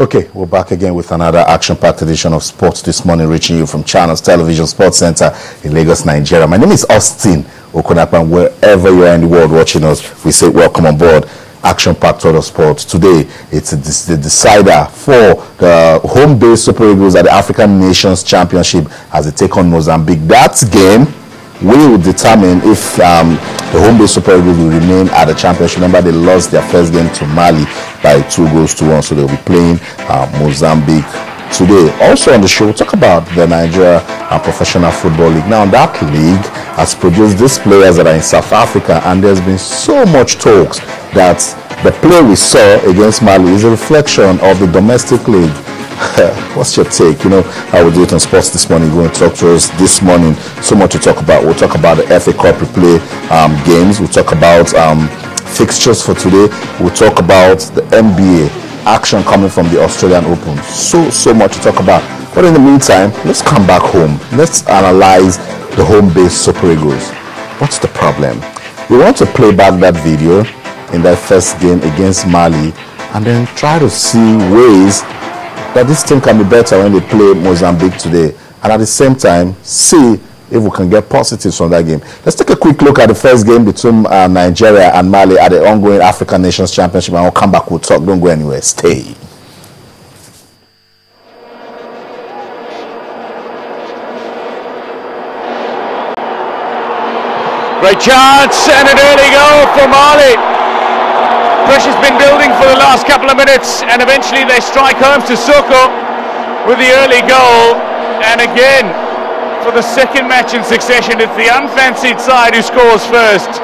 Okay, we're back again with another action-packed edition of Sports This Morning, reaching you from Channels Television Sports Center in Lagos, Nigeria. My name is Austin Okunapa. Wherever you are in the world watching us, we say welcome on board action-packed world of sports. Today, it's the decider for the home-based Super Eagles at the African Nations Championship as they take on Mozambique. That game will determine if the home-based Super Eagles will remain at the championship. Remember, they lost their first game to Mali by 2-1, so they'll be playing Mozambique today. Also on the show, we'll talk about the Nigeria Professional Football League. Now, that league has produced these players that are in South Africa, and there's been so much talks that the play we saw against Mali is a reflection of the domestic league. What's your take? You know, I will do it on Sports This Morning. You're going to talk to us this morning. So much to talk about. We'll talk about the FA Cup replay games. We'll talk about fixtures for today. We'll talk about the NBA action coming from the Australian Open. So much to talk about. But in the meantime, let's come back home. Let's analyze the home-based Super Eagles. What's the problem? We want to play back that video in that first game against Mali and then try to see ways that this team can be better when they play Mozambique today, and at the same time see if we can get positives from that game. Let's take a quick look at the first game between Nigeria and Mali at the ongoing African Nations Championship, and we'll come back, we'll talk. Don't go anywhere, stay. Great chance and an early goal for Mali. Pressure's been building for the last couple of minutes, and eventually they strike home to Soko with the early goal. And again, for the second match in succession, it's the unfancied side who scores first.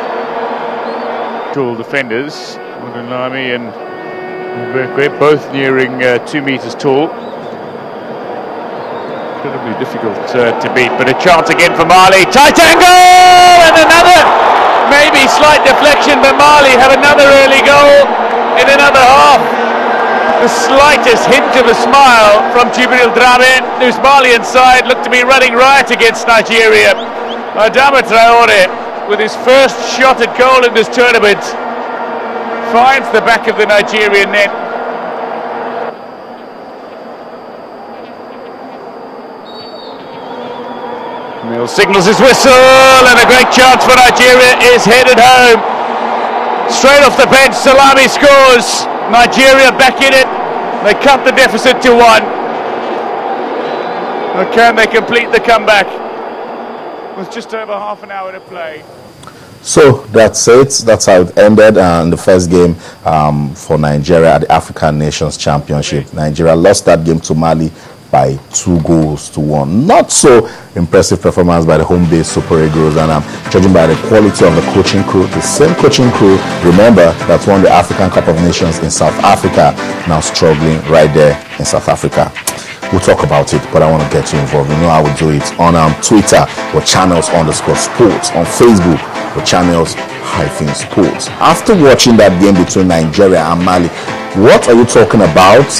Tall defenders, Mudanami and Mbekwe, both nearing 2 meters tall. Incredibly difficult to beat, but a chance again for Mali. Tight angle and another. Maybe slight deflection, but Mali have another early goal in another half. The slightest hint of a smile from Jibril Drabe, whose Malian side looked to be running riot against Nigeria. Adama Traore, with his first shot at goal in this tournament, finds the back of the Nigerian net. Emil signals his whistle, and a great chance for Nigeria is headed home. Straight off the bench, Salami scores. Nigeria back in it. They cut the deficit to 1. Or can they complete the comeback with just over half an hour to play? So that's it. That's how it ended in the first game for Nigeria at the African Nations Championship. Nigeria lost that game to Mali by 2-1. Not so impressive performance by the home-based Super Eagles, and judging by the quality of the coaching crew, the same coaching crew, remember, that won the African Cup of Nations in South Africa, now struggling right there in South Africa. We'll talk about it, but I want to get you involved. You know how we do it on Twitter with Channels_Sports, on Facebook with Channels-Sports. After watching that game between Nigeria and Mali, what are you talking about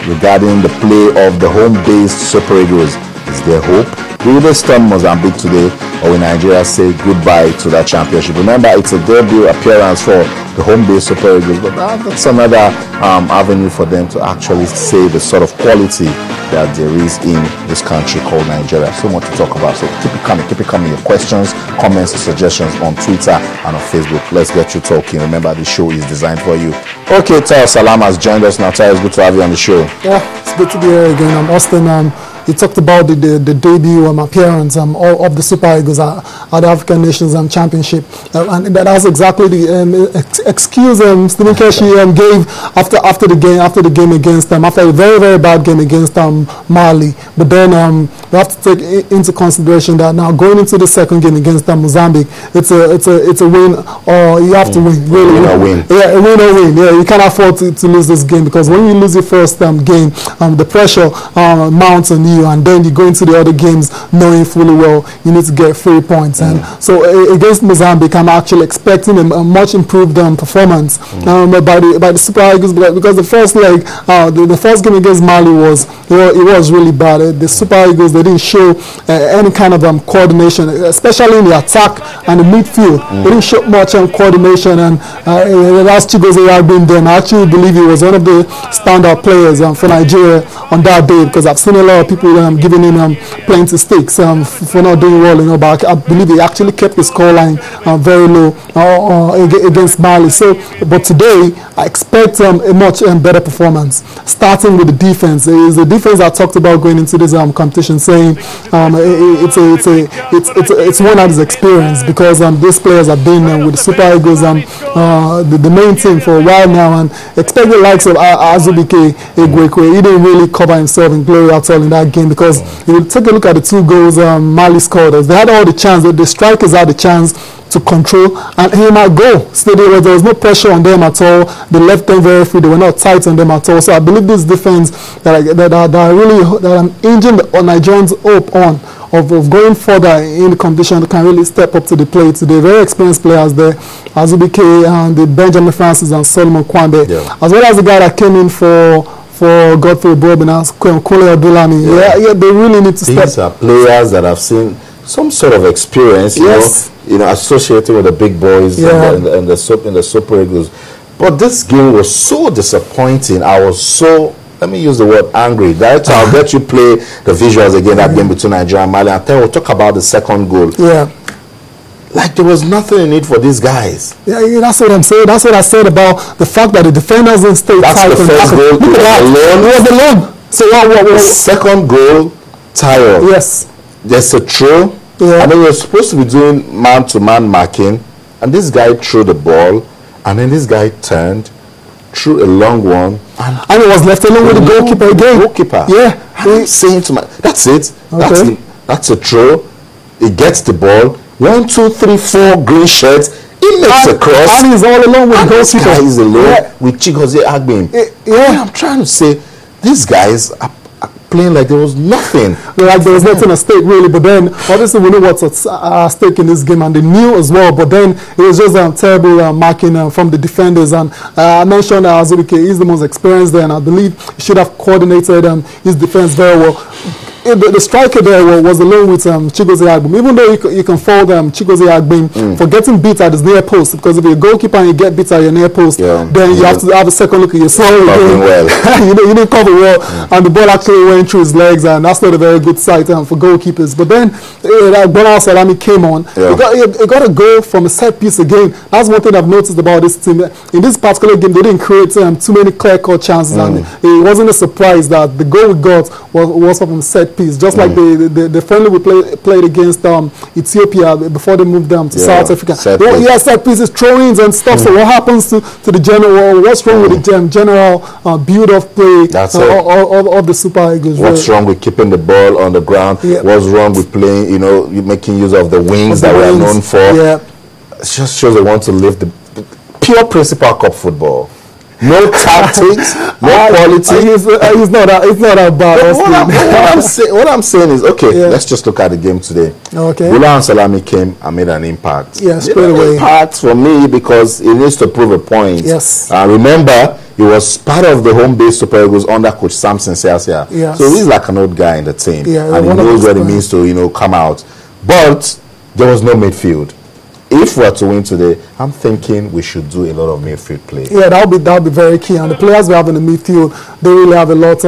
regarding the play of the home-based Super Eagles? Is there hope? Will they stun Mozambique today, or will Nigeria say goodbye to that championship? Remember, it's a debut appearance for the home-based Super Eagles, but that's another avenue for them to actually say the sort of quality that there is in this country called Nigeria. So much to talk about. So keep it coming. Your questions, comments, suggestions on Twitter and on Facebook. Let's get you talking. Remember, the show is designed for you. Okay, Tayo Salam has joined us now. Tayo, it's good to have you on the show. Yeah, it's good to be here again. I'm Austin. You talked about the debut appearance of the Super Eagles at the African Nations Championship, and that's exactly the excuse Stephen Keshi gave after the game against after a very bad game against Mali. But then we have to take into consideration that now going into the second game against Mozambique, it's a win, or you have to win. Really win. Yeah, a win or win. Yeah, you can't afford to lose this game, because when you lose your first game, the pressure mounts on you. debut, and then you go into the other games knowing fully well you need to get 3 points. And so against Mozambique, I'm actually expecting a much improved performance by the Super Eagles, because the first leg, the first game against Mali was really bad. The Super Eagles, they didn't show any kind of coordination, especially in the attack and the midfield. They didn't show much coordination, and that's Chigozie Agbim then. I actually believe he was one of the standout players for Nigeria on that day, because I've seen a lot of people giving him plenty stakes for not doing well, but I believe he actually kept the scoreline very low against Mali. So, but today I expect a much better performance, starting with the defense. It's the defense I talked about going into this competition, saying it's one that is experienced, because these players have been with the Super Eagles, the main team for a while now, and expect the likes of Azubike Egwekwe. He didn't really cover himself in glory at all in that game, because you will take a look at the 2 goals Mali scored. They had all the chance, the strikers had the chance to control, and he might go. So there was no pressure on them at all. They left them very free. They were not tight on them at all. So I believe this defense that I'm hinging on Nigerians' hope on of going further in the competition, can really step up to the plate. They're very experienced players there, Azubike and the Benjamin Francis and Solomon Kwambe, as well as the guy that came in for Godfrey Bobin and Kole Odulami. Yeah, they really need to step. These are players that have seen some sort of experience, you know, associated with the big boys and the Super Eagles. But this game was so disappointing. I was so, let me use the word angry. Director, I'll let you play the visuals again, that game between Nigeria and Mali. And then we'll talk about the second goal. Yeah. Like there was nothing in it for these guys. Yeah, that's what I'm saying. That's what I said about the fact that the defenders didn't stay tight. That's the first goal. Look at that. It was alone. So what? The second goal, Tayo. Yes. There's a throw. Yeah. And then we're supposed to be doing man-to-man marking, and this guy threw the ball, and then this guy turned, threw a long one, and it was left alone with the goalkeeper again. Yeah. I'm saying to my, that's it. Okay. That's a throw. He gets the ball. 1, 2, 3, 4 green shirts. He makes a cross. And he's all alone with the goalkeeper. This guy is alone with Chigozie Agbim. I'm trying to say, these guys are playing like there was nothing. Like there was nothing at stake really, but then obviously we know what's at stake in this game, and they knew as well, but then it was just terrible marking from the defenders. And I mentioned Azubike is the most experienced there, and I believe he should have coordinated his defense very well. The striker there was alone with Chigozie Agbim. Even though you can fault Chigozie Agbim for getting beat at his near post, because if you're a goalkeeper and you get beat at your near post, then you have to have a second look at yourself. Well. you didn't cover well, and the ball actually went through his legs, and that's not a very good sight for goalkeepers. But then Bola Salami came on. He got a goal from a set piece again. That's one thing I've noticed about this team. In this particular game, they didn't create too many clear-cut chances, and it wasn't a surprise that the goal we got was from a set piece, just like the friendly we played against Ethiopia before they moved to South Africa. Set pieces, throw-ins and stuff. So what happens to the general? What's wrong with the general build-off play of the Super Eagles? What's wrong with keeping the ball on the ground? What's wrong with playing, making use of the wings that we're known for? It just shows they want to live the pure principal cup football. No tactics, no quality. It's not that bad. What I'm saying is, let's just look at the game today. Okay. Bola Salami came and made an impact. Straight away. Impact for me, because he needs to prove a point. Yes. Remember, he was part of the home-based Super Eagles under Coach Samson Siasia. Yes. So he's like an old guy in the team. And he knows what it means to, come out. But there was no midfield. If we're to win today, I'm thinking we should do a lot of midfield play. Yeah, that'll be very key. And the players we have in the midfield, they really have a lot.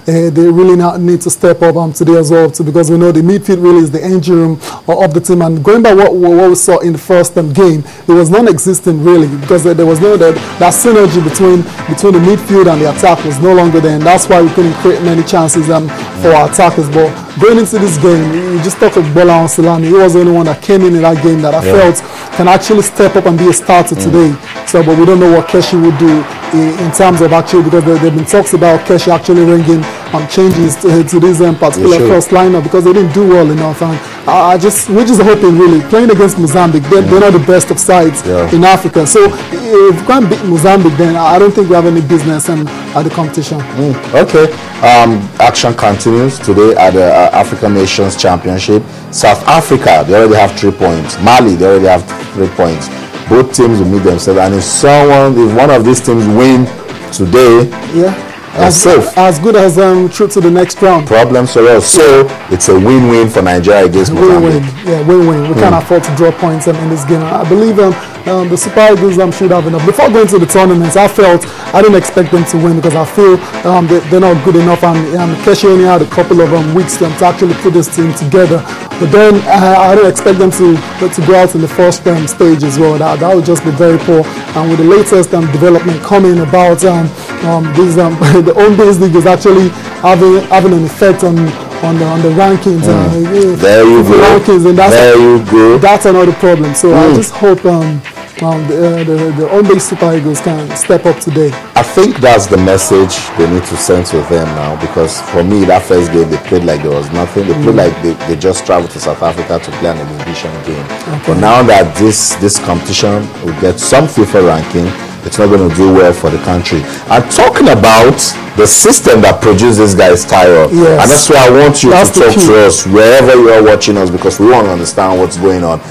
They really need to step up today as well, because we know the midfield really is the engine room of the team. And going by what we saw in the first game, it was non-existent really, because there was no that synergy between the midfield and the attack was no longer there, and that's why we couldn't create many chances for our attackers. But going into this game, you just talked about Bola Salami. He was the only one that came in that game that I felt can actually step up and be a starter today. So, but we don't know what Keshi would do in terms of actually, because there have been talks about Keshi actually ringing changes to this particular first lineup because they didn't do well enough. And we're just hoping really playing against Mozambique. They're not the best of sides in Africa. So if we can't beat Mozambique, then I don't think we have any business at the competition. Okay. Action continues today at the African Nations Championship. South Africa, they already have 3 points. Mali, they already have 3 points. Both teams will meet themselves, and if one of these teams win today, as good as through to the next round. Problems for us. So it's a win-win for Nigeria against Mozambique. Win-win. We can't afford to draw points in this game. I believe the Super Eagles should have enough. Before going to the tournaments, I didn't expect them to win because I feel they're not good enough. And Keshi only had a couple of weeks to actually put this team together. But then I don't expect them to go out in the first stage as well. That would just be very poor. And with the latest development coming about, the Homebased Eagles actually having an effect on the rankings. There you go. Rankings, and that's another problem. So I just hope the Homebased Super Eagles can step up today. I think that's the message they need to send to them now, because for me, that first game they played like there was nothing. They played like they just traveled to South Africa to play an elimination game. But now that this competition will get some FIFA ranking, it's not going to do well for the country. And talking about the system that produced this guy's Tyro, and that's why I want you to talk to us wherever you are watching us, because we want to understand what's going on.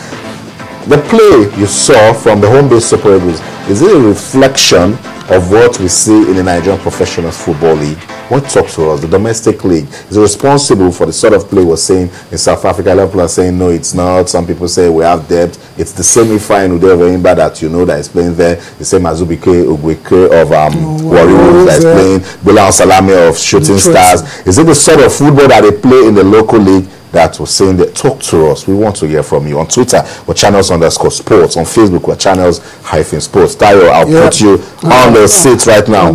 The play you saw from the Homebased Super Eagles, is it a reflection of what we see in the Nigerian Professional Football League? What talk to us? The domestic league is responsible for the sort of play we're seeing in South Africa. A lot of people are saying no, it's not. Some people say we have depth. It's the same Ifeanyi Udeoverimba that you know that is playing there. The same Azubike Ogweke of Warriors that is playing. Bola Salami of Shooting Stars. Is it the sort of football that they play in the local league? That was saying that talk to us. We want to hear from you. On Twitter, we're channels_sports. On Facebook, we're channels-sports. Tayo, I'll put you on the seat right now.